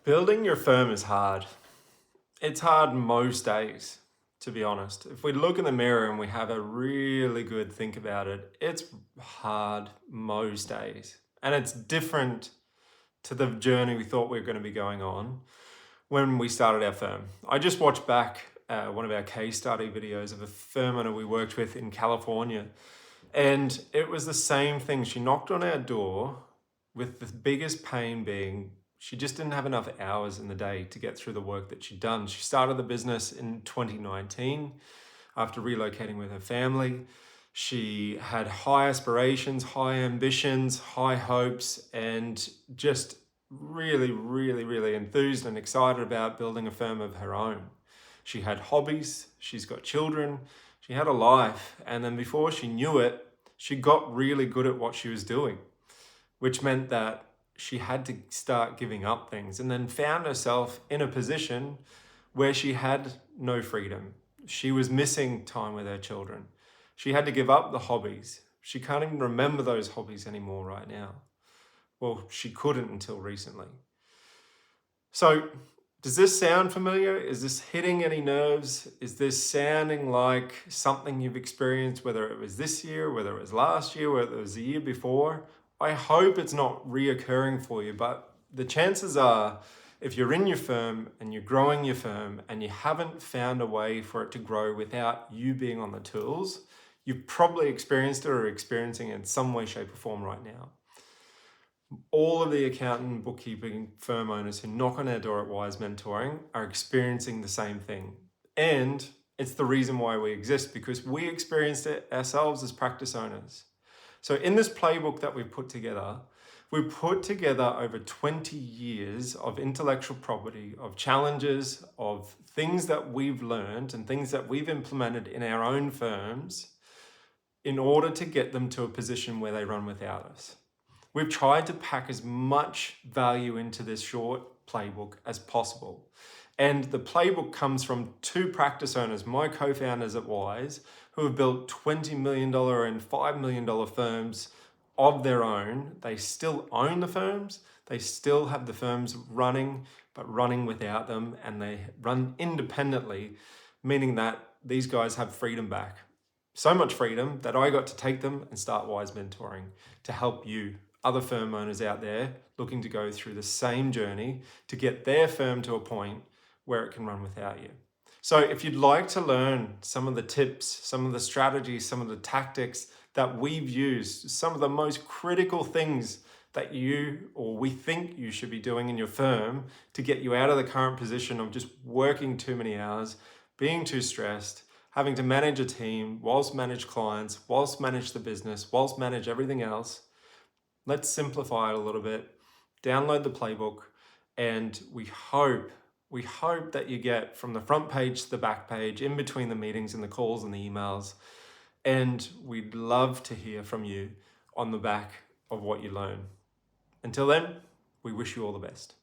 Building your firm is hard. It's hard most days, to be honest. If we look in the mirror and we have a really good think about it, it's hard most days. And it's different to the journey we thought we were going to be going on when we started our firm. I just watched back one of our case study videos of a firm owner we worked with in California. And it was the same thing. She knocked on our door with the biggest pain being she just didn't have enough hours in the day to get through the work that she'd done. She started the business in 2019 after relocating with her family. She had high aspirations, high ambitions, high hopes, and just really enthused and excited about building a firm of her own. She had hobbies, she's got children, she had a life, and then before she knew it, she got really good at what she was doing, which meant that she had to start giving up things and then found herself in a position where she had no freedom. She was missing time with her children. She had to give up the hobbies. She can't even remember those hobbies anymore right now. Well, she couldn't until recently. So, does this sound familiar? Is this hitting any nerves? Is this sounding like something you've experienced, whether it was this year, whether it was last year, whether it was the year before? I hope it's not reoccurring for you, but the chances are, if you're in your firm and you're growing your firm and you haven't found a way for it to grow without you being on the tools, you've probably experienced it or are experiencing it in some way, shape, or form right now. All of the accountant and bookkeeping firm owners who knock on our door at Wize Mentoring are experiencing the same thing. And it's the reason why we exist, because we experienced it ourselves as practice owners. So in this playbook that we've put together over 20 years of intellectual property, of challenges, of things that we've learned and things that we've implemented in our own firms in order to get them to a position where they run without us. We've tried to pack as much value into this short playbook as possible. And the playbook comes from two practice owners, my co-founders at Wize, who have built $20 million and $5 million firms of their own. They still own the firms. They still have the firms running, but running without them. And they run independently, meaning that these guys have freedom back. So much freedom that I got to take them and start Wize Mentoring to help you, other firm owners out there looking to go through the same journey to get their firm to a point where it can run without you. So if you'd like to learn some of the tips, some of the strategies, some of the tactics that we've used, some of the most critical things that you or we think you should be doing in your firm to get you out of the current position of just working too many hours, being too stressed, having to manage a team, whilst manage clients, whilst manage the business, whilst manage everything else, let's simplify it a little bit, download the playbook, and we hope that you get from the front page to the back page, in between the meetings and the calls and the emails. And we'd love to hear from you on the back of what you learn. Until then, we wish you all the best.